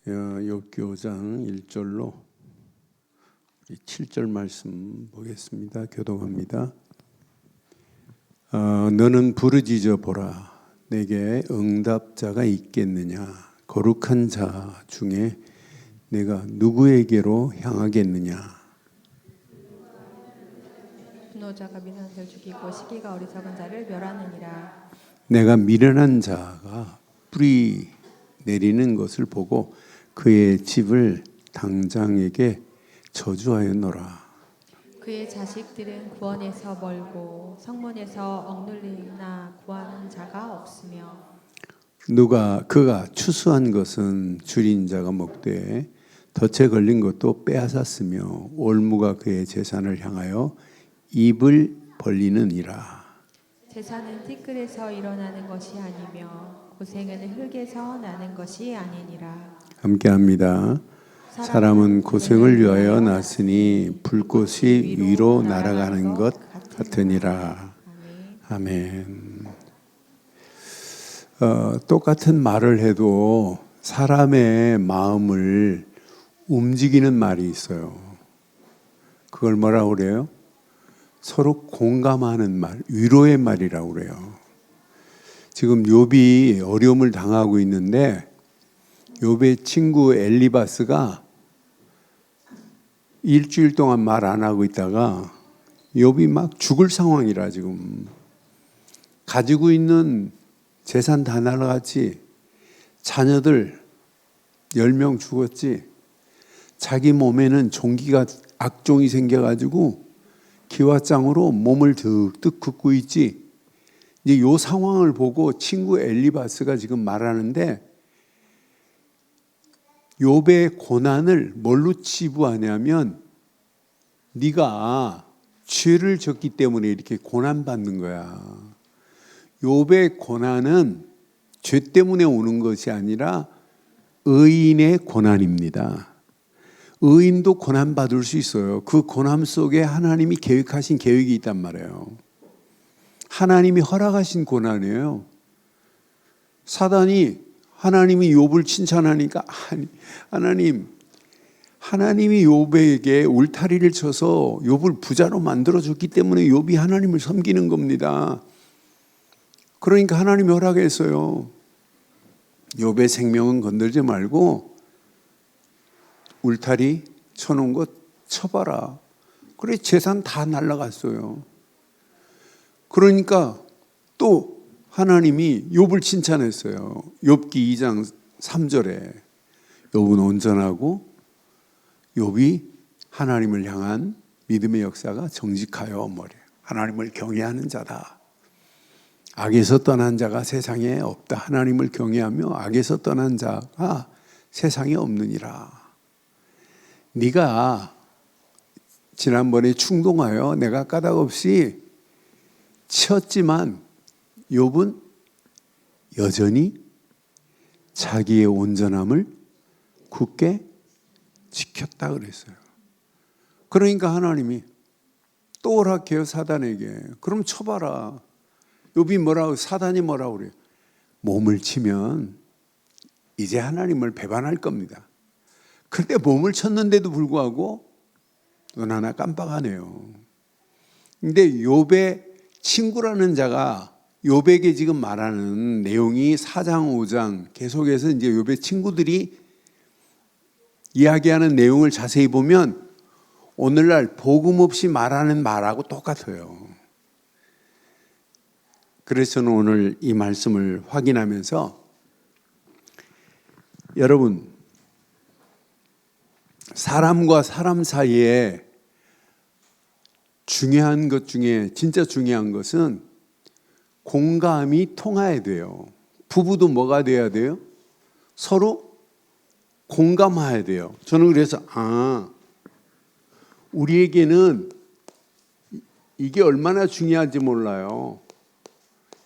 욥기 5장 1절로 7절 말씀 보겠습니다. 교독합니다. 너는 부르짖어 보라. 내게 응답자가 있겠느냐? 거룩한 자 중에 내가 누구에게로 향하겠느냐? 분노자가 미련한 자를 죽이고 시기가 어리석은 자를 멸하느니라. 내가 미련한 자가 뿌리 내리는 것을 보고 그의 집을 당장에게 저주하였노라. 그의 자식들은 구원에서 멀고 성문에서 억눌리나 구하는 자가 없으며 그가 추수한 것은 줄인 자가 먹되 덫에 걸린 것도 빼앗았으며 올무가 그의 재산을 향하여 입을 벌리느니라. 재산은 티끌에서 일어나는 것이 아니며 고생은 흙에서 나는 것이 아니니라. 함께합니다. 사람은 고생을 위하여 났으니 불꽃이 위로 날아가는 것 같으니라. 아멘. 똑같은 말을 해도 사람의 마음을 움직이는 말이 있어요. 그걸 뭐라고 그래요? 서로 공감하는 말, 위로의 말이라고 그래요. 지금 욥이 어려움을 당하고 있는데 욥의 친구 엘리바스가 일주일 동안 말 안 하고 있다가 욥이 막 죽을 상황이라 지금 가지고 있는 재산 다 날아갔지, 자녀들 10명 죽었지, 자기 몸에는 종기가 악종이 생겨가지고 기와장으로 몸을 득득 긋고 있지. 이제 이 상황을 보고 친구 엘리바스가 지금 말하는데 욥의 고난을 뭘로 치부하냐면 네가 죄를 졌기 때문에 이렇게 고난받는 거야. 욥의 고난은 죄 때문에 오는 것이 아니라 의인의 고난입니다. 의인도 고난받을 수 있어요. 그 고난 속에 하나님이 계획하신 계획이 있단 말이에요. 하나님이 허락하신 고난이에요. 사단이 하나님이 욥을 칭찬하니까 하나님이 욥에게 울타리를 쳐서 욥을 부자로 만들어줬기 때문에 욥이 하나님을 섬기는 겁니다. 그러니까 하나님이 허락했어요. 욥의 생명은 건들지 말고 울타리 쳐놓은 거 쳐봐라. 그래 재산 다 날라갔어요. 그러니까 또 하나님이 욥을 칭찬했어요. 욥기 2장 3절에 욥은 온전하고 욥이 하나님을 향한 믿음의 역사가 정직하여 뭐래요? 하나님을 경외하는 자다. 악에서 떠난 자가 세상에 없다. 하나님을 경외하며 악에서 떠난 자가 세상에 없느니라. 네가 지난번에 충동하여 내가 까닭없이 치었지만 욥은 여전히 자기의 온전함을 굳게 지켰다 그랬어요. 그러니까 하나님이 또 허락해요. 사단에게. 그럼 쳐봐라. 욥이 사단이 뭐라고 그래요? 몸을 치면 이제 하나님을 배반할 겁니다. 그런데 몸을 쳤는데도 불구하고 눈 하나 깜빡하네요. 근데 욥의 친구라는 자가 욥에게 지금 말하는 내용이 4장 5장 계속해서 이제 욥의 친구들이 이야기하는 내용을 자세히 보면 오늘날 복음 없이 말하는 말하고 똑같아요. 그래서 저는 오늘 이 말씀을 확인하면서 여러분, 사람과 사람 사이에 중요한 것 중에 진짜 중요한 것은 공감이 통해야 돼요. 부부도 뭐가 돼야 돼요? 서로 공감해야 돼요. 저는 그래서 우리에게는 이게 얼마나 중요한지 몰라요.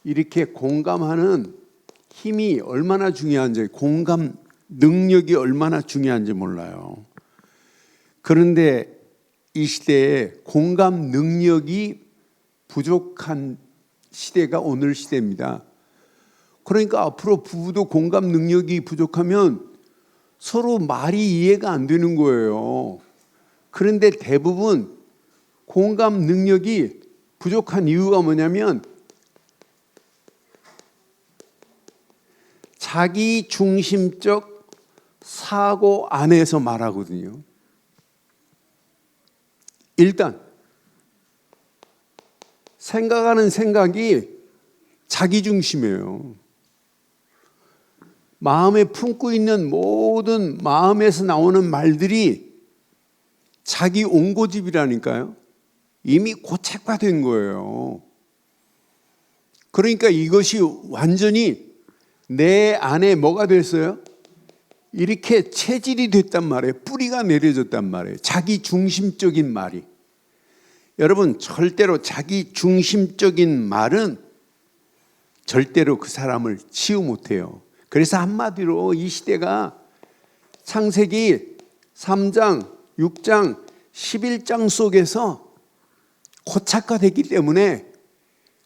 이렇게 공감하는 힘이 얼마나 중요한지, 공감 능력이 얼마나 중요한지 몰라요. 그런데 이 시대에 공감 능력이 부족한 시대가 오늘 시대입니다. 그러니까 앞으로 부부도 공감 능력이 부족하면 서로 말이 이해가 안 되는 거예요. 그런데 대부분 공감 능력이 부족한 이유가 뭐냐면 자기 중심적 사고 안에서 말하거든요. 일단 생각하는 생각이 자기 중심이에요. 마음에 품고 있는 모든 마음에서 나오는 말들이 자기 옹고집이라니까요. 이미 고착화된 거예요. 그러니까 이것이 완전히 내 안에 뭐가 됐어요? 이렇게 체질이 됐단 말이에요. 뿌리가 내려졌단 말이에요. 자기 중심적인 말이. 여러분, 절대로 자기 중심적인 말은 절대로 그 사람을 치유 못해요. 그래서 한마디로 이 시대가 창세기 3장, 6장, 11장 속에서 고착화됐기 때문에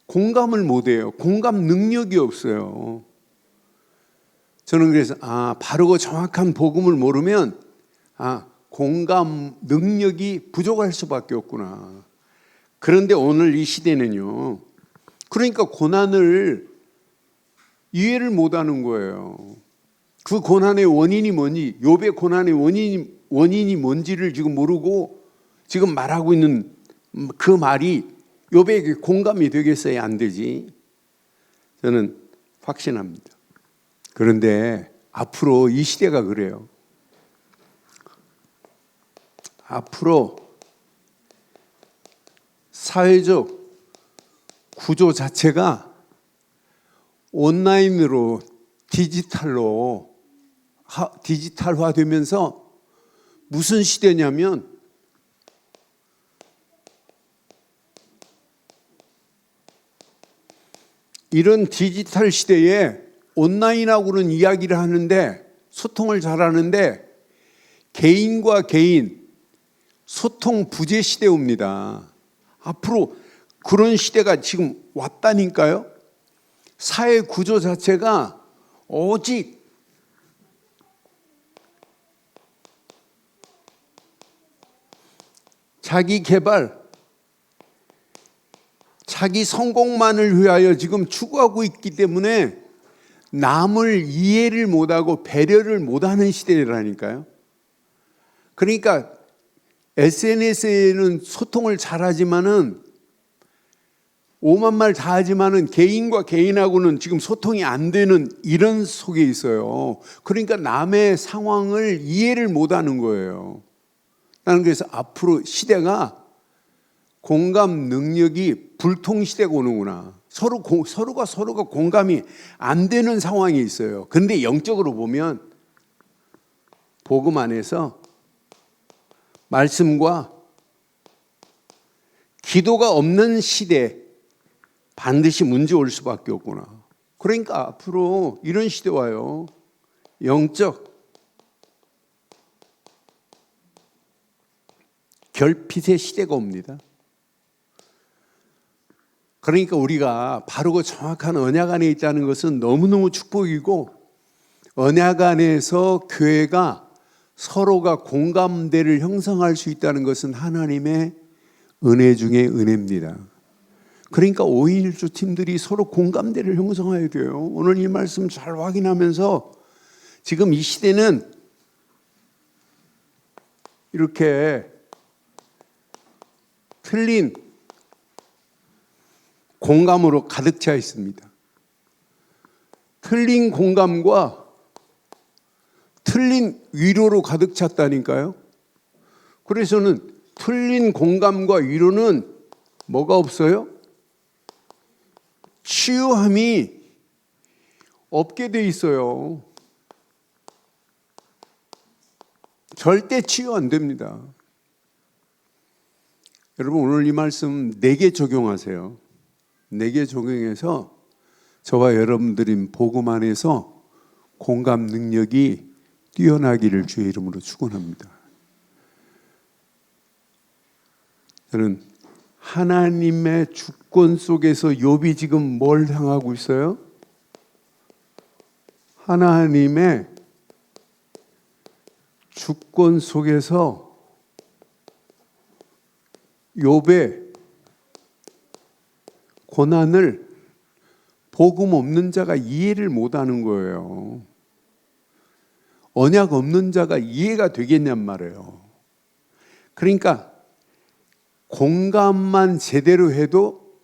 공감을 못해요. 공감 능력이 없어요. 저는 그래서 바르고 정확한 복음을 모르면 공감 능력이 부족할 수밖에 없구나. 그런데 오늘 이 시대는요. 그러니까 고난을 이해를 못하는 거예요. 그 고난의 원인이 뭐니? 욥의 고난의 원인이 뭔지를 지금 모르고 지금 말하고 있는 그 말이 욥에게 공감이 되겠어야 안 되지. 저는 확신합니다. 그런데 앞으로 이 시대가 그래요. 앞으로 사회적 구조 자체가 온라인으로 디지털화되면서 무슨 시대냐면 이런 디지털 시대에 온라인하고는 이야기를 하는데 소통을 잘하는데 개인과 개인 소통 부재 시대 옵니다. 앞으로 그런 시대가 지금 왔다니까요. 사회 구조 자체가 오직 자기 개발, 자기 성공만을 위하여 지금 추구하고 있기 때문에 남을 이해를 못하고 배려를 못하는 시대라니까요. 그러니까 SNS에는 소통을 잘하지만은 오만 말 다 하지만은 개인과 개인하고는 지금 소통이 안 되는 이런 속에 있어요. 그러니까 남의 상황을 이해를 못하는 거예요. 나는 그래서 앞으로 시대가 공감 능력이 불통 시대가 오는구나. 서로가 공감이 안 되는 상황이 있어요. 근데 영적으로 보면 복음 안에서 말씀과 기도가 없는 시대 반드시 문제 올 수밖에 없구나. 그러니까 앞으로 이런 시대 와요. 영적 결핍의 시대가 옵니다. 그러니까 우리가 바르고 정확한 언약 안에 있다는 것은 너무너무 축복이고 언약 안에서 교회가 서로가 공감대를 형성할 수 있다는 것은 하나님의 은혜 중에 은혜입니다. 그러니까 5.1조 팀들이 서로 공감대를 형성해야 돼요. 오늘 이 말씀 잘 확인하면서 지금 이 시대는 이렇게 틀린 공감으로 가득 차 있습니다. 틀린 공감과 틀린 위로로 가득 찼다니까요. 그래서는 틀린 공감과 위로는 뭐가 없어요? 치유함이 없게 돼 있어요. 절대 치유 안 됩니다. 여러분 오늘 이 말씀 4개 적용하세요. 4개 적용해서 저와 여러분들인 복음 안에서 공감 능력이 뛰어나기를 주의 이름으로 축원합니다. 저는 하나님의 주권 속에서 욥이 지금 뭘 당하고 있어요? 하나님의 주권 속에서 욥의 고난을 복음 없는 자가 이해를 못하는 거예요. 언약 없는 자가 이해가 되겠냔 말이에요. 그러니까 공감만 제대로 해도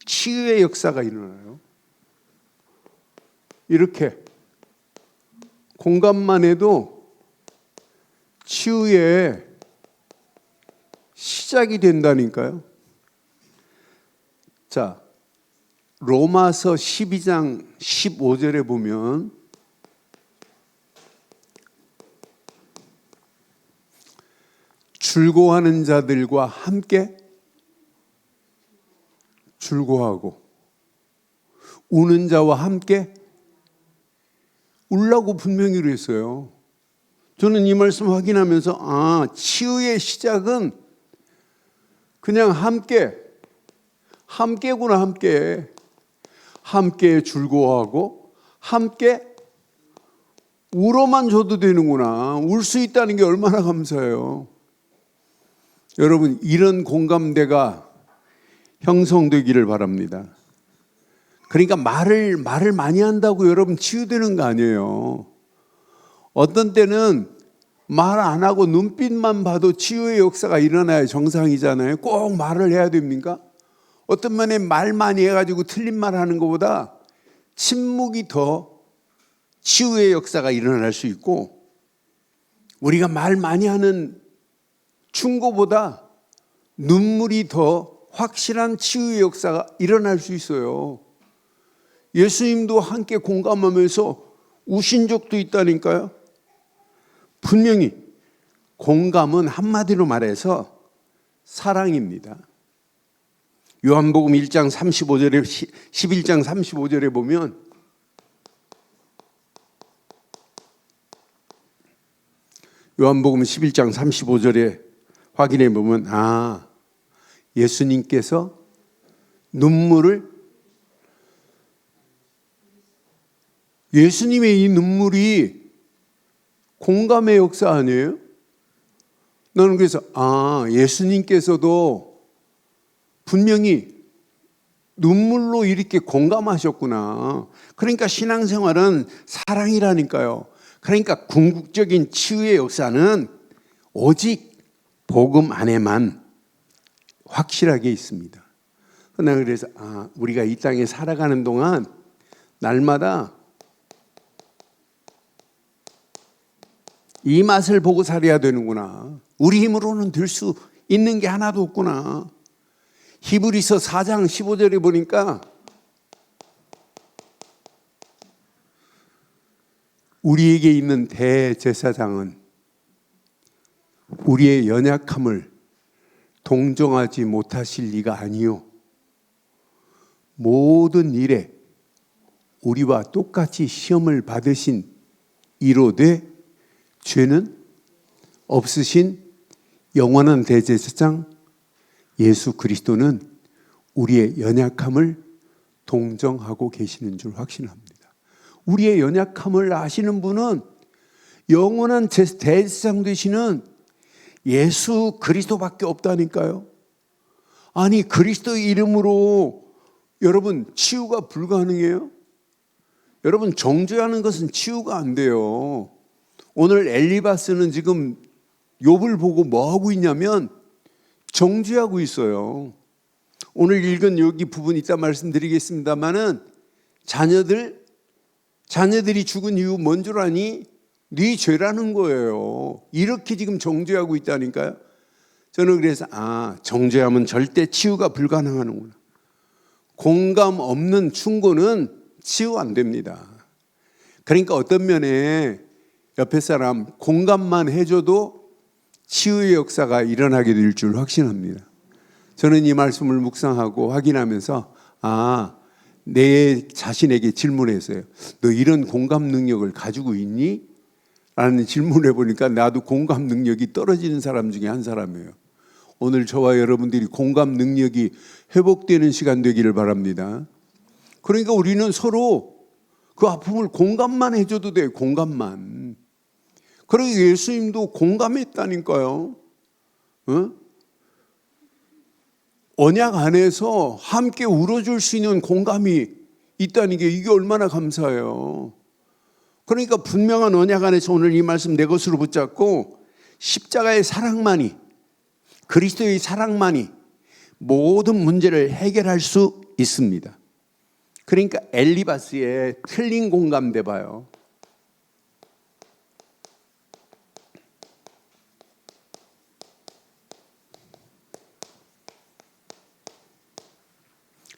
치유의 역사가 일어나요. 이렇게 공감만 해도 치유의 시작이 된다니까요. 자, 로마서 12장 15절에 보면 즐거워하는 자들과 함께 즐거워하고 우는 자와 함께 울라고 분명히 그랬어요. 저는 이 말씀 확인하면서 치유의 시작은 그냥 함께구나. 함께 즐거워하고 함께 울어만 줘도 되는구나. 울 수 있다는 게 얼마나 감사해요. 여러분, 이런 공감대가 형성되기를 바랍니다. 그러니까 말을 많이 한다고 여러분 치유되는 거 아니에요. 어떤 때는 말 안 하고 눈빛만 봐도 치유의 역사가 일어나야 정상이잖아요. 꼭 말을 해야 됩니까? 어떤 면에 말 많이 해가지고 틀린 말 하는 것보다 침묵이 더 치유의 역사가 일어날 수 있고, 우리가 말 많이 하는 충고보다 눈물이 더 확실한 치유의 역사가 일어날 수 있어요. 예수님도 함께 공감하면서 우신 적도 있다니까요. 분명히 공감은 한마디로 말해서 사랑입니다. 요한복음 1장 35절에 11장 35절에 보면 요한복음 11장 35절에 확인해 보면 예수님께서 예수님의 이 눈물이 공감의 역사 아니에요? 나는 그래서 예수님께서도 분명히 눈물로 이렇게 공감하셨구나. 그러니까 신앙생활은 사랑이라니까요. 그러니까 궁극적인 치유의 역사는 오직 복음 안에만 확실하게 있습니다. 나는 그래서 우리가 이 땅에 살아가는 동안 날마다 이 맛을 보고 살아야 되는구나. 우리 힘으로는 될 수 있는 게 하나도 없구나. 히브리서 4장 15절에 보니까 우리에게 있는 대제사장은 우리의 연약함을 동정하지 못하실 리가 아니요 모든 일에 우리와 똑같이 시험을 받으신 이로되 죄는 없으신 영원한 대제사장 예수 그리스도는 우리의 연약함을 동정하고 계시는 줄 확신합니다. 우리의 연약함을 아시는 분은 영원한 대제사장 되시는 예수 그리스도밖에 없다니까요. 아니, 그리스도의 이름으로 여러분 치유가 불가능해요? 여러분, 정죄하는 것은 치유가 안 돼요. 오늘 엘리바스는 지금 욥을 보고 뭐 하고 있냐면 정죄하고 있어요. 오늘 읽은 여기 부분 이따 말씀드리겠습니다만은 자녀들이 죽은 이유 뭔 줄 아니? 네 죄라는 거예요. 이렇게 지금 정죄하고 있다니까요. 저는 그래서 정죄하면 절대 치유가 불가능하는구나. 공감 없는 충고는 치유 안 됩니다. 그러니까 어떤 면에 옆에 사람 공감만 해줘도 치유의 역사가 일어나게 될 줄 확신합니다. 저는 이 말씀을 묵상하고 확인하면서 내 자신에게 질문했어요. 너 이런 공감 능력을 가지고 있니? 라는 질문을 해보니까 나도 공감 능력이 떨어지는 사람 중에 한 사람이에요. 오늘 저와 여러분들이 공감 능력이 회복되는 시간 되기를 바랍니다. 그러니까 우리는 서로 그 아픔을 공감만 해줘도 돼요. 공감만. 그리고 예수님도 공감했다니까요. 어? 언약 안에서 함께 울어줄 수 있는 공감이 있다는 게 이게 얼마나 감사해요. 그러니까 분명한 언약 안에서 오늘 이 말씀 내 것으로 붙잡고 십자가의 사랑만이, 그리스도의 사랑만이 모든 문제를 해결할 수 있습니다. 그러니까 엘리바스의 틀린 공감돼 봐요.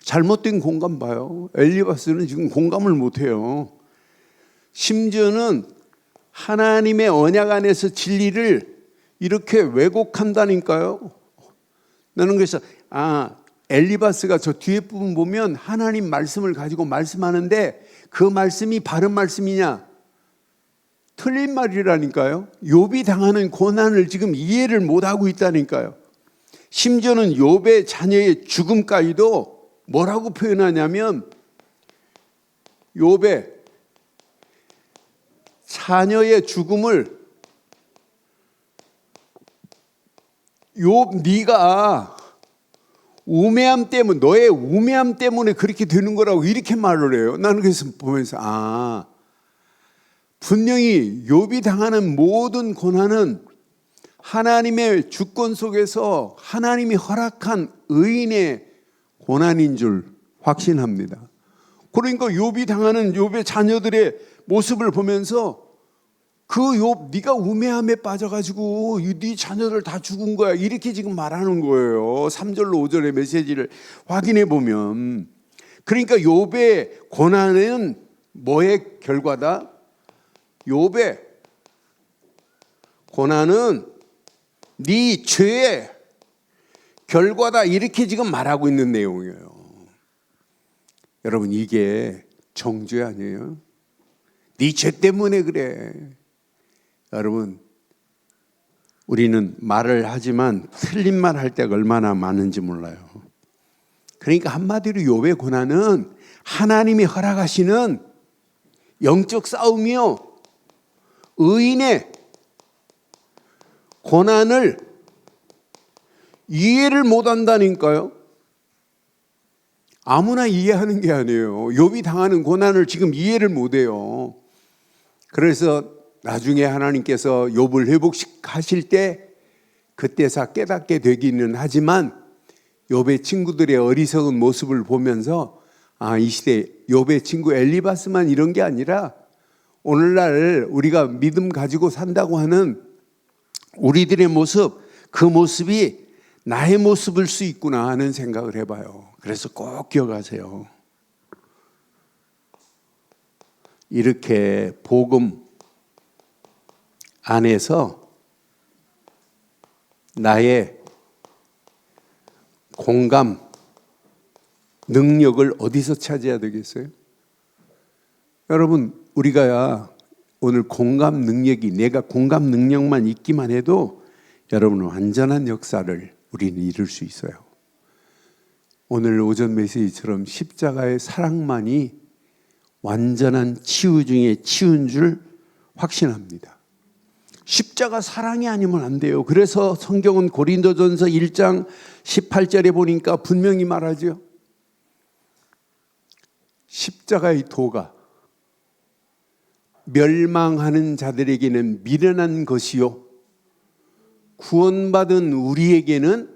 잘못된 공감 봐요. 엘리바스는 지금 공감을 못해요. 심지어는 하나님의 언약 안에서 진리를 이렇게 왜곡한다니까요. 나는 그래서 엘리바스가 저 뒤에 부분 보면 하나님 말씀을 가지고 말씀하는데 그 말씀이 바른 말씀이냐? 틀린 말이라니까요. 욥이 당하는 고난을 지금 이해를 못하고 있다니까요. 심지어는 욥의 자녀의 죽음까지도 뭐라고 표현하냐면 욥의 자녀의 죽음을 욥 네가 우매함 때문에, 너의 우매함 때문에 그렇게 되는 거라고 이렇게 말을 해요. 나는 그래서 보면서 분명히 욥이 당하는 모든 고난은 하나님의 주권 속에서 하나님이 허락한 의인의 고난인 줄 확신합니다. 그러니까 욥이 당하는 욥의 자녀들의 모습을 보면서 그 욥 네가 우매함에 빠져가지고 네 자녀들 다 죽은 거야 이렇게 지금 말하는 거예요. 3절로 5절의 메시지를 확인해 보면, 그러니까 욥의 고난은 뭐의 결과다? 욥의 고난은 네 죄의 결과다 이렇게 지금 말하고 있는 내용이에요. 여러분 이게 정죄 아니에요? 네 죄 때문에 그래. 여러분 우리는 말을 하지만 틀린 말 할 때가 얼마나 많은지 몰라요. 그러니까 한마디로 욥의 고난은 하나님이 허락하시는 영적 싸움이요, 의인의 고난을 이해를 못한다니까요. 아무나 이해하는 게 아니에요. 욥이 당하는 고난을 지금 이해를 못해요. 그래서 나중에 하나님께서 욥을 회복하실 때 그때서 깨닫게 되기는 하지만 욥의 친구들의 어리석은 모습을 보면서 이 시대 욥의 친구 엘리바스만 이런 게 아니라 오늘날 우리가 믿음 가지고 산다고 하는 우리들의 모습, 그 모습이 나의 모습일 수 있구나 하는 생각을 해봐요. 그래서 꼭 기억하세요. 이렇게 복음 안에서 나의 공감 능력을 어디서 찾아야 되겠어요? 여러분 우리가 오늘 공감 능력이, 내가 공감 능력만 있기만 해도 여러분은 완전한 역사를 우리는 이룰 수 있어요. 오늘 오전 메시지처럼 십자가의 사랑만이 완전한 치유 중에 치유인 줄 확신합니다. 십자가 사랑이 아니면 안 돼요. 그래서 성경은 고린도전서 1장 18절에 보니까 분명히 말하죠. 십자가의 도가 멸망하는 자들에게는 미련한 것이요 구원받은 우리에게는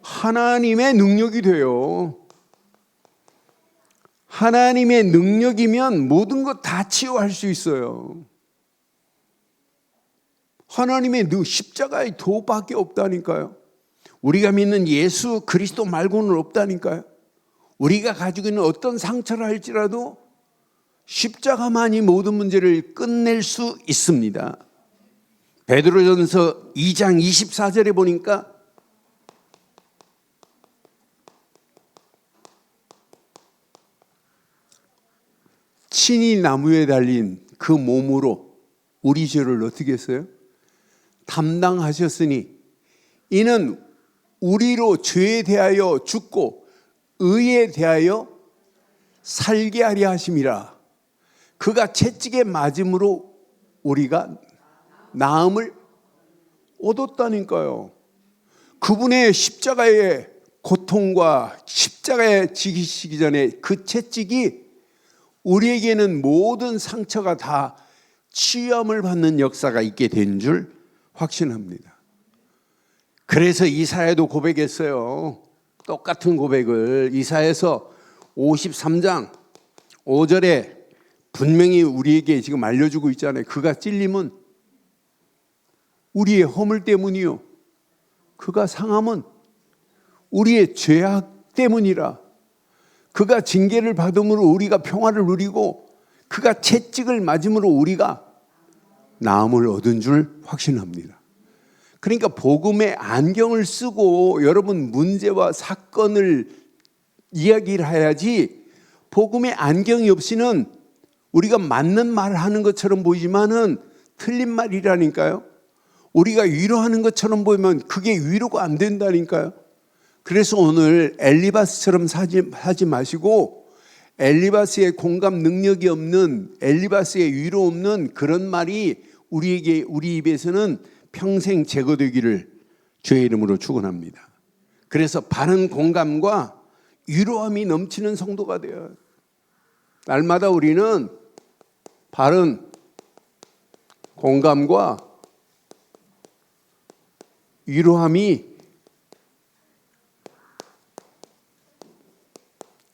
하나님의 능력이 돼요. 하나님의 능력이면 모든 것 다 치유할 수 있어요. 하나님의 십자가의 도밖에 없다니까요. 우리가 믿는 예수 그리스도 말고는 없다니까요. 우리가 가지고 있는 어떤 상처를 할지라도 십자가만이 모든 문제를 끝낼 수 있습니다. 베드로전서 2장 24절에 보니까 친히 나무에 달린 그 몸으로 우리 죄를 어떻게 했어요? 담당하셨으니 이는 우리로 죄에 대하여 죽고 의에 대하여 살게 하려 하심이라. 그가 채찍에 맞음으로 우리가 나음을 얻었다니까요. 그분의 십자가의 고통과 십자가에 지기시기 전에 그 채찍이 우리에게는 모든 상처가 다 치유함을 받는 역사가 있게 된 줄 확신합니다. 그래서 이사야도 고백했어요. 똑같은 고백을 이사야서 53장 5절에 분명히 우리에게 지금 알려주고 있잖아요. 그가 찔림은 우리의 허물 때문이요, 그가 상함은 우리의 죄악 때문이라. 그가 징계를 받음으로 우리가 평화를 누리고 그가 채찍을 맞음으로 우리가 나음을 얻은 줄 확신합니다. 그러니까 복음의 안경을 쓰고 여러분 문제와 사건을 이야기를 해야지, 복음의 안경이 없이는 우리가 맞는 말을 하는 것처럼 보이지만은 틀린 말이라니까요. 우리가 위로하는 것처럼 보이면 그게 위로가 안 된다니까요. 그래서 오늘 엘리바스처럼 하지 마시고, 엘리바스의 공감 능력이 없는, 엘리바스의 위로 없는 그런 말이 우리 입에서는 평생 제거되기를 주의 이름으로 축원합니다. 그래서 바른 공감과 위로함이 넘치는 성도가 되어요. 날마다 우리는 바른 공감과 위로함이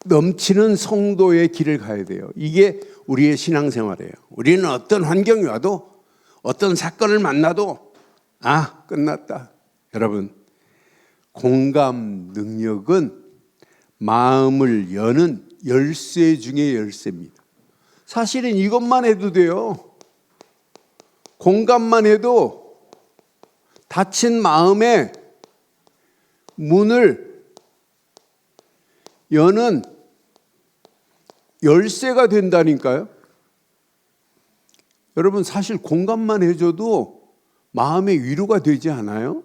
넘치는 성도의 길을 가야 돼요. 이게 우리의 신앙생활이에요. 우리는 어떤 환경이 와도, 어떤 사건을 만나도 끝났다. 여러분, 공감 능력은 마음을 여는 열쇠 중에 열쇠입니다. 사실은 이것만 해도 돼요. 공감만 해도 닫힌 마음의 문을 여는 열쇠가 된다니까요. 여러분, 사실 공감만 해줘도 마음의 위로가 되지 않아요?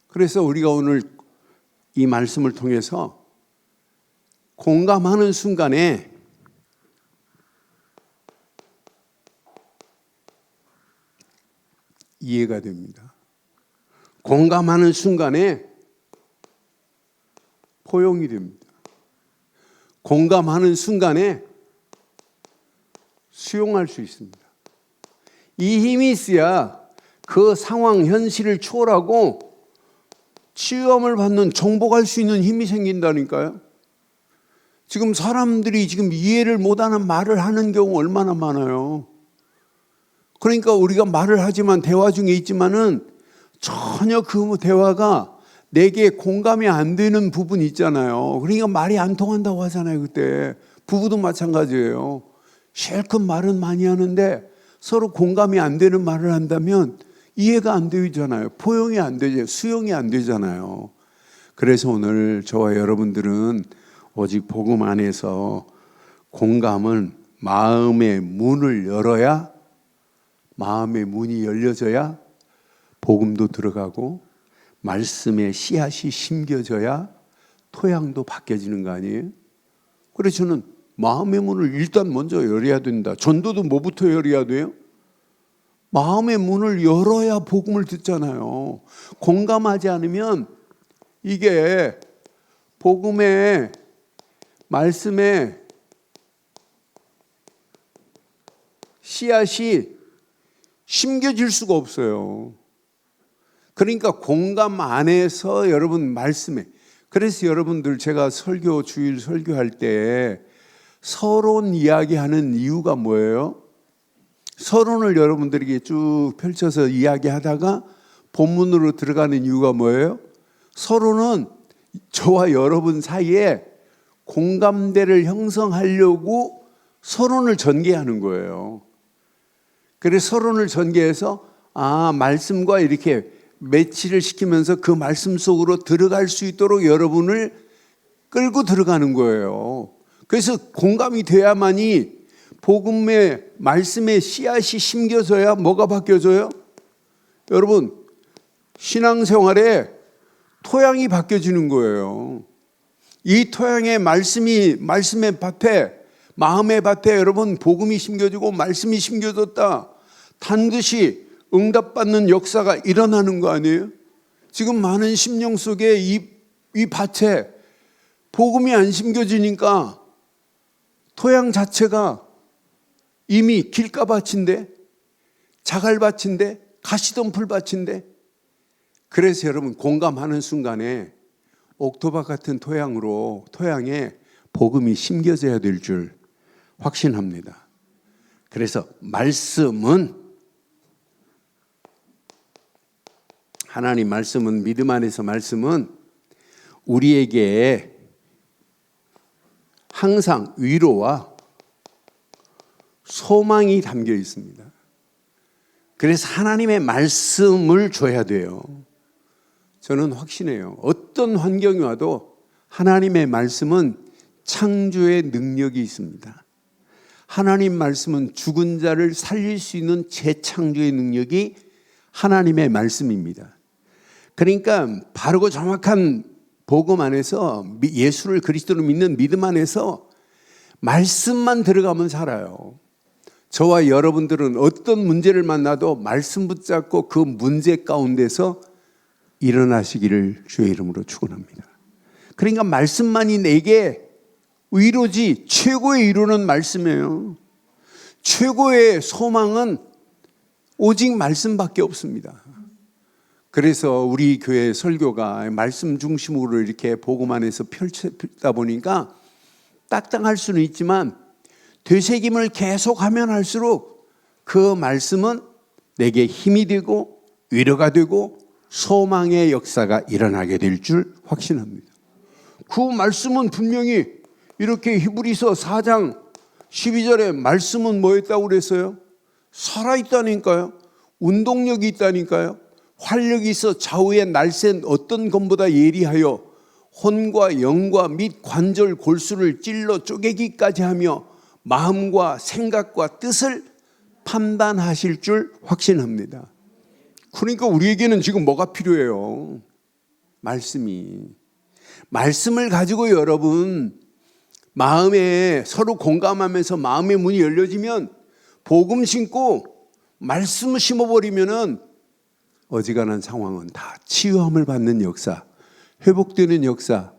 그래서 우리가 오늘 이 말씀을 통해서 공감하는 순간에 이해가 됩니다. 공감하는 순간에 포용이 됩니다. 공감하는 순간에 수용할 수 있습니다. 이 힘이 있어야 그 상황, 현실을 초월하고 치유함을 받는, 정복할 수 있는 힘이 생긴다니까요. 지금 사람들이 지금 이해를 못하는 말을 하는 경우 얼마나 많아요. 그러니까 우리가 말을 하지만, 대화 중에 있지만은 전혀 그 대화가 내게 공감이 안 되는 부분이 있잖아요. 그러니까 말이 안 통한다고 하잖아요. 그때 부부도 마찬가지예요. 실컷 말은 많이 하는데 서로 공감이 안 되는 말을 한다면 이해가 안 되잖아요. 포용이 안 되죠. 수용이 안 되잖아요. 그래서 오늘 저와 여러분들은 오직 복음 안에서 공감은 마음의 문을 열어야, 마음의 문이 열려져야 복음도 들어가고 말씀의 씨앗이 심겨져야 토양도 바뀌어지는 거 아니에요? 그래서 저는 마음의 문을 일단 먼저 열어야 된다. 전도도 뭐부터 열어야 돼요? 마음의 문을 열어야 복음을 듣잖아요. 공감하지 않으면 이게 복음의 말씀의 씨앗이 심겨질 수가 없어요. 그러니까 공감 안에서 여러분 말씀에, 그래서 여러분들 제가 주일 설교할 때 서론 이야기하는 이유가 뭐예요? 서론을 여러분들에게 쭉 펼쳐서 이야기하다가 본문으로 들어가는 이유가 뭐예요? 서론은 저와 여러분 사이에 공감대를 형성하려고 서론을 전개하는 거예요. 그래서 서론을 전개해서 말씀과 이렇게 매치를 시키면서 그 말씀 속으로 들어갈 수 있도록 여러분을 끌고 들어가는 거예요. 그래서 공감이 돼야만이 복음의 말씀의 씨앗이 심겨져야 뭐가 바뀌어져요? 여러분, 신앙생활에 토양이 바뀌어지는 거예요. 이 토양의 말씀의 밭에, 마음의 밭에 여러분 복음이 심겨지고 말씀이 심겨졌다. 반드시 응답받는 역사가 일어나는 거 아니에요? 지금 많은 심령 속에 이 밭에 복음이 안 심겨지니까 토양 자체가 이미 길가밭인데, 자갈밭인데, 가시덤불밭인데, 그래서 여러분 공감하는 순간에 옥토밭 같은 토양에 복음이 심겨져야 될 줄 확신합니다. 그래서 하나님 말씀은, 믿음 안에서 말씀은 우리에게 항상 위로와 소망이 담겨 있습니다. 그래서 하나님의 말씀을 줘야 돼요. 저는 확신해요. 어떤 환경이 와도 하나님의 말씀은 창조의 능력이 있습니다. 하나님 말씀은 죽은 자를 살릴 수 있는 재창조의 능력이 하나님의 말씀입니다. 그러니까 바르고 정확한 복음 안에서, 예수를 그리스도로 믿는 믿음 안에서 말씀만 들어가면 살아요. 저와 여러분들은 어떤 문제를 만나도 말씀 붙잡고 그 문제 가운데서 일어나시기를 주의 이름으로 축원합니다. 그러니까 말씀만이 내게 위로지, 최고의 위로는 말씀이에요. 최고의 소망은 오직 말씀밖에 없습니다. 그래서 우리 교회 설교가 말씀 중심으로 이렇게 복음 안에서 펼쳐다 보니까 딱딱할 수는 있지만 되새김을 계속하면 할수록 그 말씀은 내게 힘이 되고 위로가 되고 소망의 역사가 일어나게 될 줄 확신합니다. 그 말씀은 분명히 이렇게 히브리서 4장 12절에 말씀은 뭐였다고 그랬어요? 살아있다니까요. 운동력이 있다니까요. 활력이 있어 좌우의 날쌘 어떤 검보다 예리하여 혼과 영과 및 관절 골수를 찔러 쪼개기까지 하며 마음과 생각과 뜻을 판단하실 줄 확신합니다. 그러니까 우리에게는 지금 뭐가 필요해요? 말씀을 가지고 여러분 마음에 서로 공감하면서 마음의 문이 열려지면 복음 심고 말씀을 심어버리면은 어지간한 상황은 다 치유함을 받는 역사, 회복되는 역사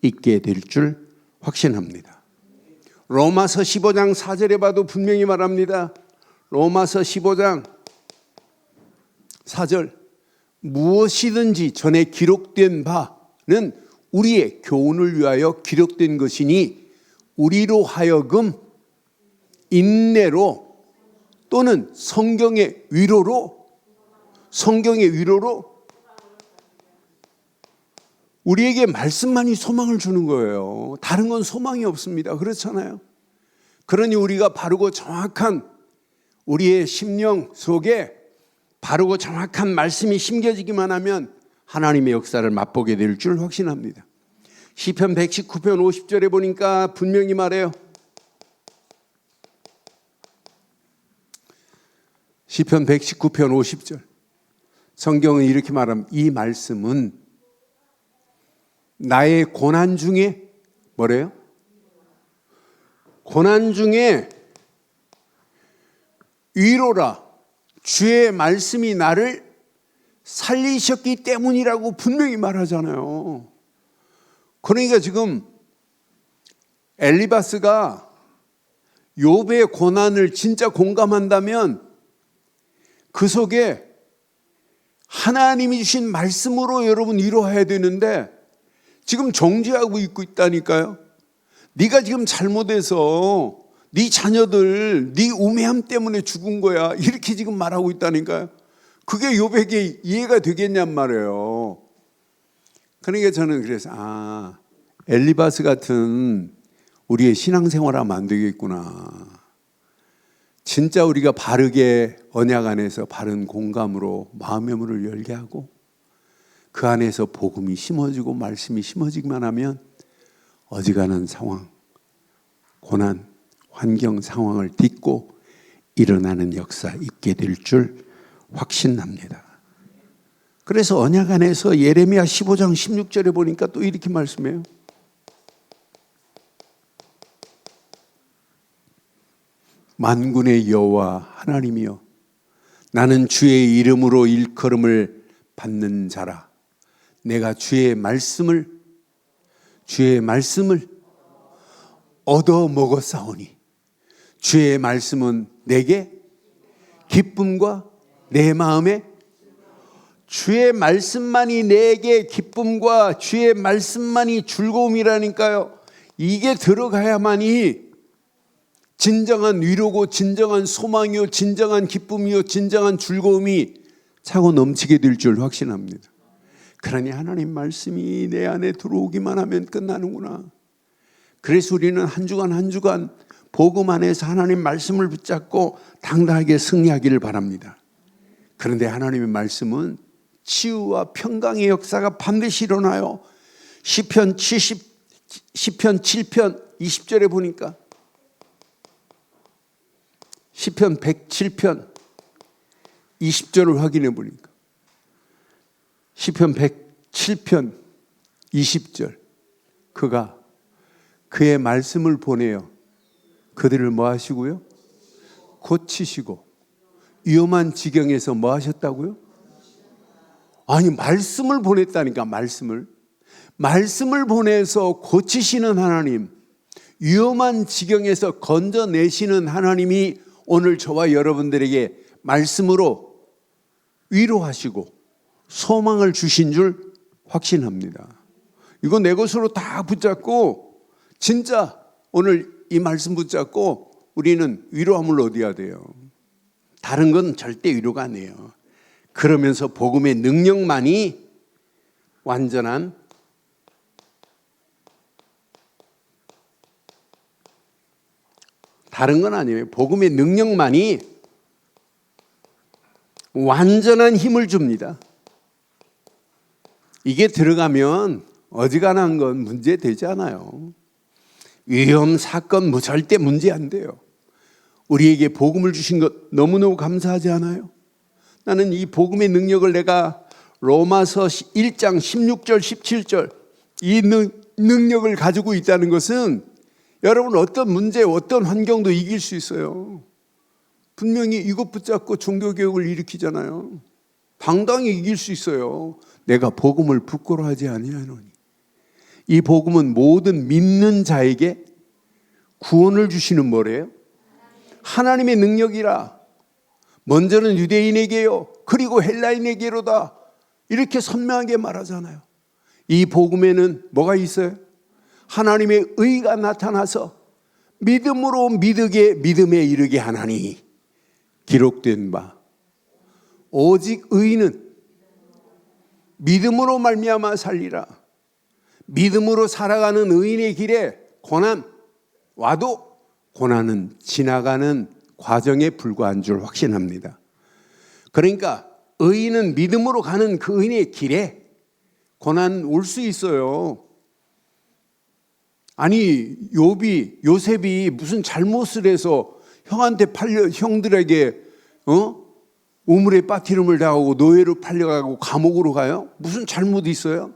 있게 될 줄 확신합니다. 로마서 15장 4절에 봐도 분명히 말합니다. 로마서 15장 4절, 무엇이든지 전에 기록된 바는 우리의 교훈을 위하여 기록된 것이니 우리로 하여금 인내로 또는 성경의 위로로 우리에게 말씀만이 소망을 주는 거예요. 다른 건 소망이 없습니다. 그렇잖아요. 그러니 우리가 바르고 정확한 우리의 심령 속에 바르고 정확한 말씀이 심겨지기만 하면 하나님의 역사를 맛보게 될 줄 확신합니다. 시편 119편 50절에 보니까 분명히 말해요. 시편 119편 50절. 성경은 이렇게 말합니다. 이 말씀은 나의 고난 중에 뭐래요? 고난 중에 위로라. 주의 말씀이 나를 살리셨기 때문이라고 분명히 말하잖아요. 그러니까 지금 엘리바스가 욥의 고난을 진짜 공감한다면 그 속에 하나님이 주신 말씀으로 여러분 위로해야 되는데 지금 정죄하고 있고 있다니까요. 네가 지금 잘못해서 네 자녀들 네 우매함 때문에 죽은 거야 이렇게 지금 말하고 있다니까요. 그게 욥에게 이해가 되겠냔 말이에요. 그러니까 저는 그래서 엘리바스 같은 우리의 신앙생활하면 안 되겠구나. 진짜 우리가 바르게 언약 안에서 바른 공감으로 마음의 문을 열게 하고 그 안에서 복음이 심어지고 말씀이 심어지기만 하면 어지간한 상황, 고난, 환경 상황을 딛고 일어나는 역사 있게 될 줄 확신납니다. 그래서 언약 안에서 예레미야 15장 16절에 보니까 또 이렇게 말씀해요. 만군의 여호와 하나님이여 나는 주의 이름으로 일컬음을 받는 자라. 내가 주의 말씀을 얻어 먹었사오니 주의 말씀은 내게 기쁨과 내 마음에, 주의 말씀만이 내게 기쁨과 주의 말씀만이 즐거움이라니까요. 이게 들어가야만이 진정한 위로고 진정한 소망이요 진정한 기쁨이요 진정한 즐거움이 차고 넘치게 될 줄 확신합니다. 그러니 하나님 말씀이 내 안에 들어오기만 하면 끝나는구나. 그래서 우리는 한 주간 복음 안에서 하나님 말씀을 붙잡고 당당하게 승리하기를 바랍니다. 그런데 하나님의 말씀은 치유와 평강의 역사가 반드시 일어나요. 시편 7편 20절에 보니까, 시편 107편 20절을 확인해 보니까, 시편 107편 20절, 그가 그의 말씀을 보내어 그들을 뭐 하시고요? 고치시고 위험한 지경에서 뭐 하셨다고요? 아니, 말씀을 보냈다니까. 말씀을 보내서 고치시는 하나님, 위험한 지경에서 건져내시는 하나님이 오늘 저와 여러분들에게 말씀으로 위로하시고 소망을 주신 줄 확신합니다. 이거 내 것으로 다 붙잡고, 진짜 오늘 이 말씀 붙잡고 우리는 위로함을 얻어야 돼요. 다른 건 절대 위로가 아니에요. 그러면서 복음의 능력만이 완전한 다른 건 아니에요. 복음의 능력만이 완전한 힘을 줍니다. 이게 들어가면 어지간한 건 문제 되지 않아요. 위험, 사건 절대 문제 안 돼요. 우리에게 복음을 주신 것 너무너무 감사하지 않아요? 나는 이 복음의 능력을 내가 로마서 1장 16절 17절 이 능력을 가지고 있다는 것은 여러분 어떤 문제, 어떤 환경도 이길 수 있어요. 분명히 이것 붙잡고 종교개혁을 일으키잖아요. 당당히 이길 수 있어요. 내가 복음을 부끄러워하지 아니하노니. 이 복음은 모든 믿는 자에게 구원을 주시는 뭐래요? 하나님의 능력이라. 먼저는 유대인에게요, 그리고 헬라인에게로다. 이렇게 선명하게 말하잖아요. 이 복음에는 뭐가 있어요? 하나님의 의가 나타나서 믿음으로 믿음에 이르게 하나니 기록된 바, 오직 의인은 믿음으로 말미암아 살리라. 믿음으로 살아가는 의인의 길에 고난 와도 고난은 지나가는 과정에 불과한 줄 확신합니다. 그러니까 의인은 믿음으로 가는 그 의인의 길에 고난 올 수 있어요. 아니, 요셉이 무슨 잘못을 해서 형한테 형들에게 우물에 빠트림을 당하고 노예로 팔려가고 감옥으로 가요? 무슨 잘못이 있어요?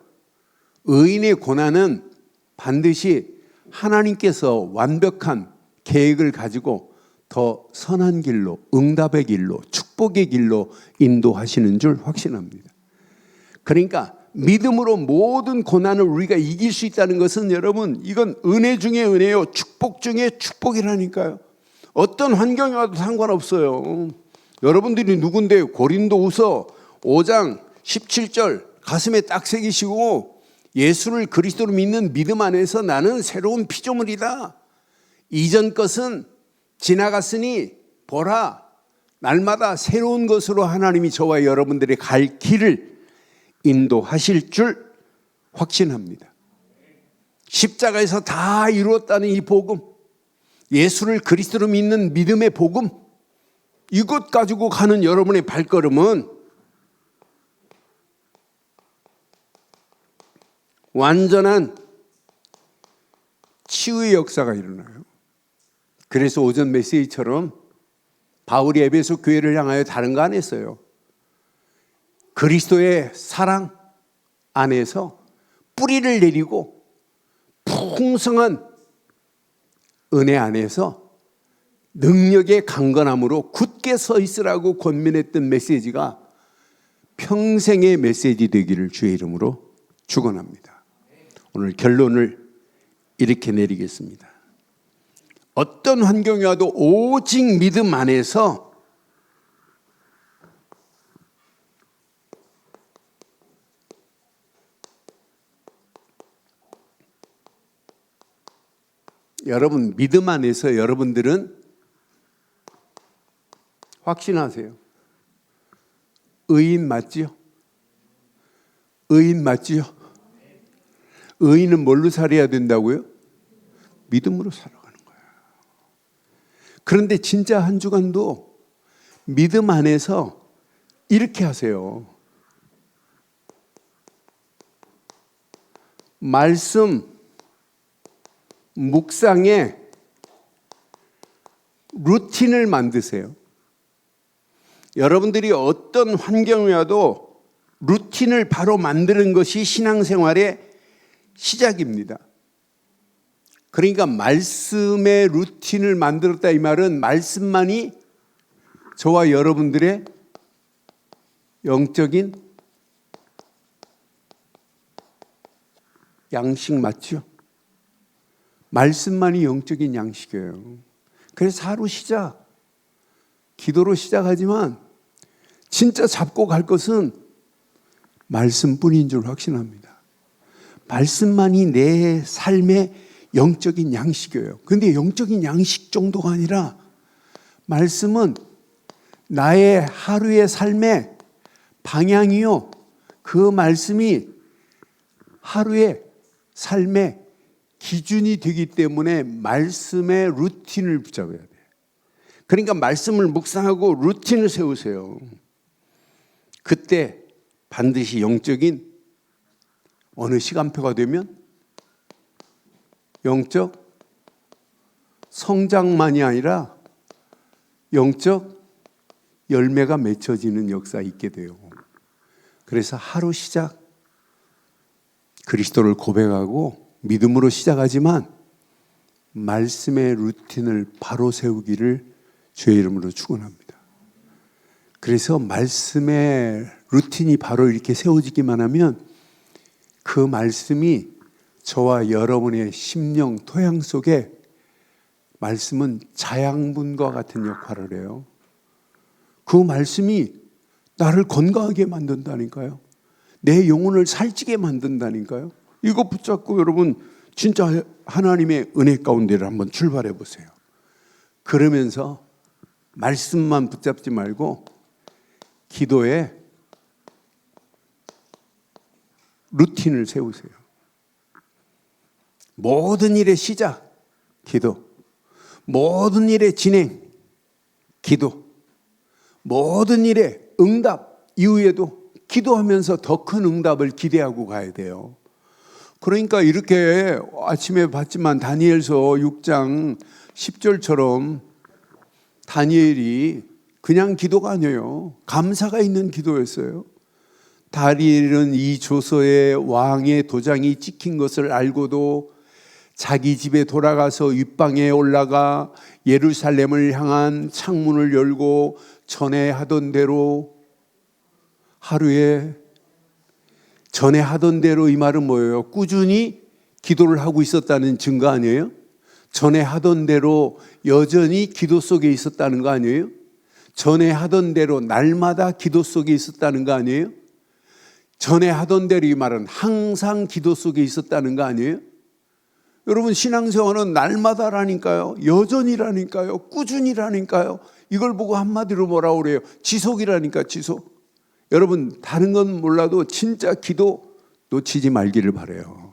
의인의 고난은 반드시 하나님께서 완벽한 계획을 가지고 더 선한 길로, 응답의 길로, 축복의 길로 인도하시는 줄 확신합니다. 그러니까 믿음으로 모든 고난을 우리가 이길 수 있다는 것은 여러분, 이건 은혜 중에 은혜요, 축복 중에 축복이라니까요. 어떤 환경이 와도 상관없어요. 여러분들이 누군데 고린도후서 5장 17절 가슴에 딱 새기시고, 예수를 그리스도로 믿는 믿음 안에서 나는 새로운 피조물이다. 이전 것은 지나갔으니 보라, 날마다 새로운 것으로 하나님이 저와 여러분들의 갈 길을 인도하실 줄 확신합니다. 십자가에서 다 이루었다는 이 복음, 예수를 그리스도로 믿는 믿음의 복음, 이것 가지고 가는 여러분의 발걸음은 완전한 치유의 역사가 일어나요. 그래서 오전 메시지처럼 바울이 에베소 교회를 향하여 다른 거 안 했어요. 그리스도의 사랑 안에서 뿌리를 내리고 풍성한 은혜 안에서 능력의 강건함으로 굳게 서 있으라고 권면했던 메시지가 평생의 메시지 되기를 주의 이름으로 축원합니다. 오늘 결론을 이렇게 내리겠습니다. 어떤 환경이 와도 오직 믿음 안에서 여러분 믿음 안에서 여러분들은 확신하세요. 의인 맞지요? 의인 맞지요? 의인은 뭘로 살아야 된다고요? 믿음으로 살아가는 거예요. 그런데 진짜 한 주간도 믿음 안에서 이렇게 하세요. 말씀 묵상에 루틴을 만드세요. 여러분들이 어떤 환경이 와도 루틴을 바로 만드는 것이 신앙생활의 시작입니다. 그러니까 말씀의 루틴을 만들었다 이 말은 말씀만이 저와 여러분들의 영적인 양식 맞죠? 말씀만이 영적인 양식이에요. 그래서 하루 시작, 기도로 시작하지만 진짜 잡고 갈 것은 말씀뿐인 줄 확신합니다. 말씀만이 내 삶의 영적인 양식이에요. 그런데 영적인 양식 정도가 아니라 말씀은 나의 하루의 삶의 방향이요. 그 말씀이 하루의 삶의 기준이 되기 때문에 말씀의 루틴을 붙잡아야 돼요. 그러니까 말씀을 묵상하고 루틴을 세우세요. 그때 반드시 영적인 어느 시간표가 되면 영적 성장만이 아니라 영적 열매가 맺혀지는 역사가 있게 돼요. 그래서 하루 시작 그리스도를 고백하고 믿음으로 시작하지만 말씀의 루틴을 바로 세우기를 주의 이름으로 축원합니다. 그래서 말씀의 루틴이 바로 이렇게 세워지기만 하면 그 말씀이 저와 여러분의 심령 토양 속에 말씀은 자양분과 같은 역할을 해요. 그 말씀이 나를 건강하게 만든다니까요. 내 영혼을 살찌게 만든다니까요. 이거 붙잡고 여러분 진짜 하나님의 은혜 가운데를 한번 출발해 보세요. 그러면서 말씀만 붙잡지 말고 기도에 루틴을 세우세요. 모든 일의 시작, 기도. 모든 일의 진행, 기도. 모든 일의 응답 이후에도 기도하면서 더 큰 응답을 기대하고 가야 돼요. 그러니까 이렇게 아침에 봤지만 다니엘서 6장 10절처럼 다니엘이 그냥 기도가 아니에요. 감사가 있는 기도였어요. 다니엘은 이 조서에 왕의 도장이 찍힌 것을 알고도 자기 집에 돌아가서 윗방에 올라가 예루살렘을 향한 창문을 열고 전에 하던 대로 하루에 전에 하던 대로 이 말은 뭐예요? 꾸준히 기도를 하고 있었다는 증거 아니에요? 전에 하던 대로 여전히 기도 속에 있었다는 거 아니에요? 전에 하던 대로 날마다 기도 속에 있었다는 거 아니에요? 전에 하던 대로 이 말은 항상 기도 속에 있었다는 거 아니에요? 여러분 신앙생활은 날마다라니까요. 여전히라니까요. 꾸준히라니까요. 이걸 보고 한마디로 뭐라고 그래요? 지속이라니까 지속. 여러분 다른 건 몰라도 진짜 기도 놓치지 말기를 바라요.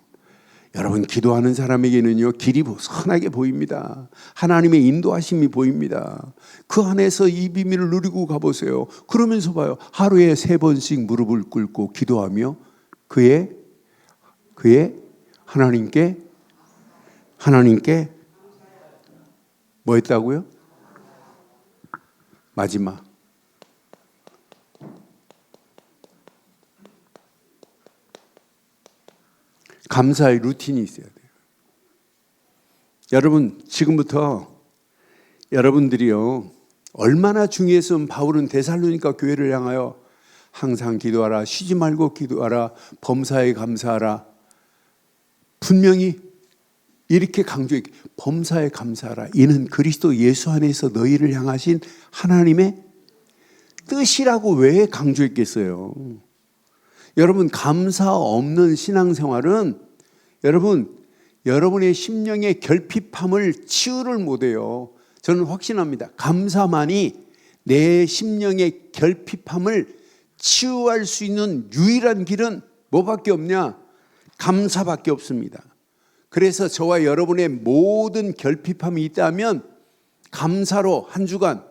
여러분 기도하는 사람에게는요 길이 선하게 보입니다. 하나님의 인도하심이 보입니다. 그 안에서 이 비밀을 누리고 가보세요. 그러면서 봐요. 하루에 3번씩 무릎을 꿇고 기도하며 그의 하나님께 뭐 했다고요? 마지막 감사의 루틴이 있어야 돼요. 여러분 지금부터 여러분들이요, 얼마나 중요했으면 바울은 데살로니가 교회를 향하여 항상 기도하라, 쉬지 말고 기도하라, 범사에 감사하라. 분명히 이렇게 강조했기, 범사에 감사하라. 이는 그리스도 예수 안에서 너희를 향하신 하나님의 뜻이라고 왜 강조했겠어요? 여러분, 감사 없는 신앙생활은 여러분의 심령의 결핍함을 치유를 못해요. 저는 확신합니다. 감사만이 내 심령의 결핍함을 치유할 수 있는 유일한 길은 뭐밖에 없냐? 감사밖에 없습니다. 그래서 저와 여러분의 모든 결핍함이 있다면 감사로 한 주간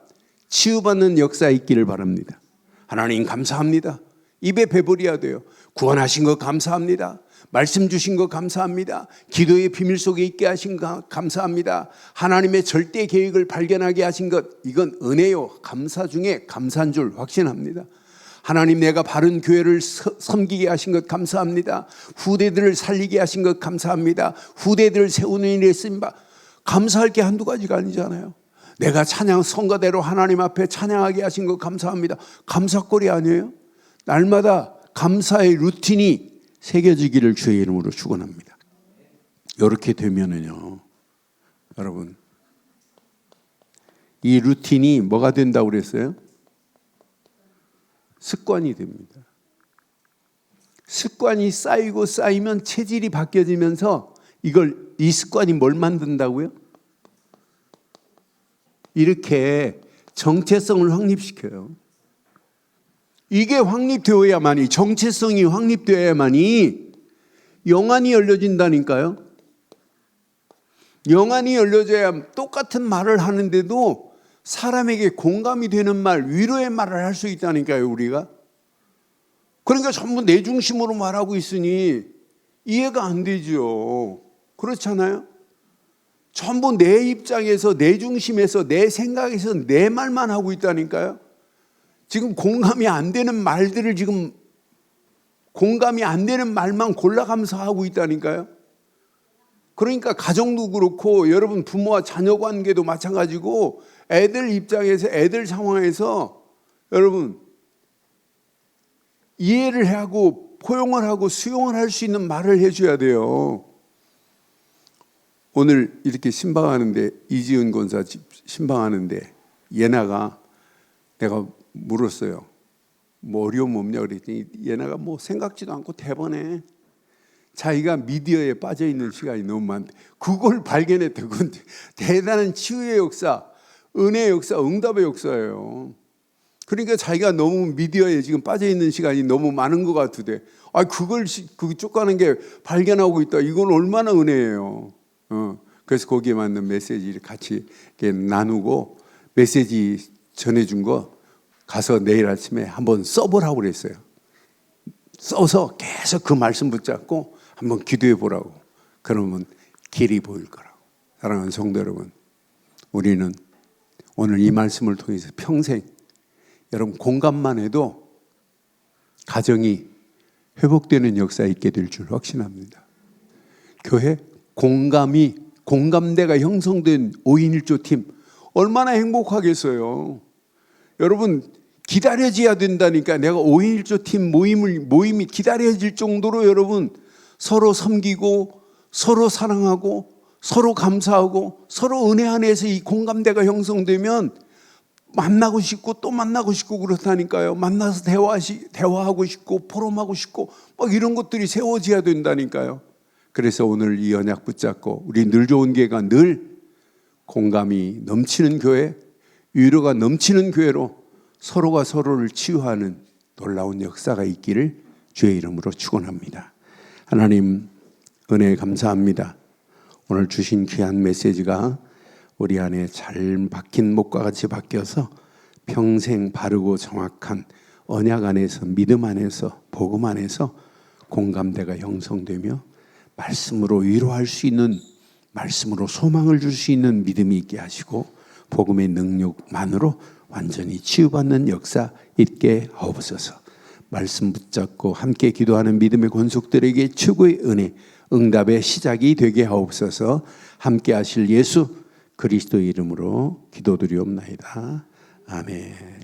치유받는 역사 있기를 바랍니다. 하나님 감사합니다. 입에 배부려야 돼요. 구원하신 것 감사합니다. 말씀 주신 것 감사합니다. 기도의 비밀 속에 있게 하신 것 감사합니다. 하나님의 절대 계획을 발견하게 하신 것, 이건 은혜요. 감사 중에 감사한 줄 확신합니다. 하나님, 내가 바른 교회를 섬기게 하신 것 감사합니다. 후대들을 살리게 하신 것 감사합니다. 후대들을 세우는 일에 쓰임바. 감사할 게 한두 가지가 아니잖아요. 내가 찬양 성가대로 하나님 앞에 찬양하게 하신 것 감사합니다. 감사거리 아니에요? 날마다 감사의 루틴이 새겨지기를 주의 이름으로 축원합니다. 이렇게 되면은요, 여러분, 이 루틴이 뭐가 된다고 그랬어요? 습관이 됩니다. 습관이 쌓이고 쌓이면 체질이 바뀌어지면서 이 습관이 뭘 만든다고요? 이렇게 정체성을 확립시켜요. 이게 확립되어야만이, 정체성이 확립되어야만이 영안이 열려진다니까요. 영안이 열려져야 똑같은 말을 하는데도 사람에게 공감이 되는 말, 위로의 말을 할 수 있다니까요, 우리가. 그러니까 전부 내 중심으로 말하고 있으니 이해가 안 되죠. 그렇잖아요? 전부 내 입장에서, 내 중심에서, 내 생각에서 내 말만 하고 있다니까요. 지금 공감이 안 되는 말들을 공감이 안 되는 말만 골라가면서 하고 있다니까요. 그러니까 가정도 그렇고 여러분 부모와 자녀 관계도 마찬가지고 애들 입장에서, 애들 상황에서 여러분 이해를 하고 포용을 하고 수용을 할 수 있는 말을 해줘야 돼요. 오늘 이렇게 신방하는데, 이지은 권사 신방하는데 예나가, 내가 물었어요. 뭐 어려움 없냐 그랬더니 예나가 뭐 생각지도 않고 대번에 자기가 미디어에 빠져 있는 시간이 너무 많대. 그걸 발견했대. 그건 대단한 치유의 역사, 은혜의 역사, 응답의 역사예요. 그러니까 자기가 너무 미디어에 지금 빠져 있는 시간이 너무 많은 것 같으대. 그걸 쭉 가는 게 발견하고 있다. 이건 얼마나 은혜예요. 그래서 거기에 맞는 메시지를 같이 이렇게 나누고, 메시지 전해준 거 가서 내일 아침에 한번 써보라고 그랬어요. 써서 계속 그 말씀 붙잡고 한번 기도해 보라고. 그러면 길이 보일 거라고. 사랑하는 성도 여러분, 우리는 오늘 이 말씀을 통해서 평생 여러분 공감만 해도 가정이 회복되는 역사 있게 될 줄 확신합니다. 교회 공감대가 형성된 5인 1조 팀 얼마나 행복하겠어요. 여러분 기다려져야 된다니까. 내가 5인 1조 팀 모임이 기다려질 정도로 여러분 서로 섬기고 서로 사랑하고 서로 감사하고 서로 은혜 안에서 이 공감대가 형성되면 만나고 싶고 또 만나고 싶고 그렇다니까요. 만나서 대화하고 싶고 포럼하고 싶고 막 이런 것들이 세워져야 된다니까요. 그래서 오늘 이 언약 붙잡고 우리 늘 좋은 교회가 늘 공감이 넘치는 교회, 위로가 넘치는 교회로 서로가 서로를 치유하는 놀라운 역사가 있기를 주의 이름으로 축원합니다. 하나님 은혜 감사합니다. 오늘 주신 귀한 메시지가 우리 안에 잘 박힌 목과 같이 바뀌어서 평생 바르고 정확한 언약 안에서, 믿음 안에서, 복음 안에서 공감대가 형성되며 말씀으로 위로할 수 있는, 말씀으로 소망을 줄 수 있는 믿음이 있게 하시고 복음의 능력만으로 완전히 치유받는 역사 있게 하옵소서. 말씀 붙잡고 함께 기도하는 믿음의 권속들에게 최고의 은혜, 응답의 시작이 되게 하옵소서. 함께 하실 예수 그리스도의 이름으로 기도드리옵나이다. 아멘.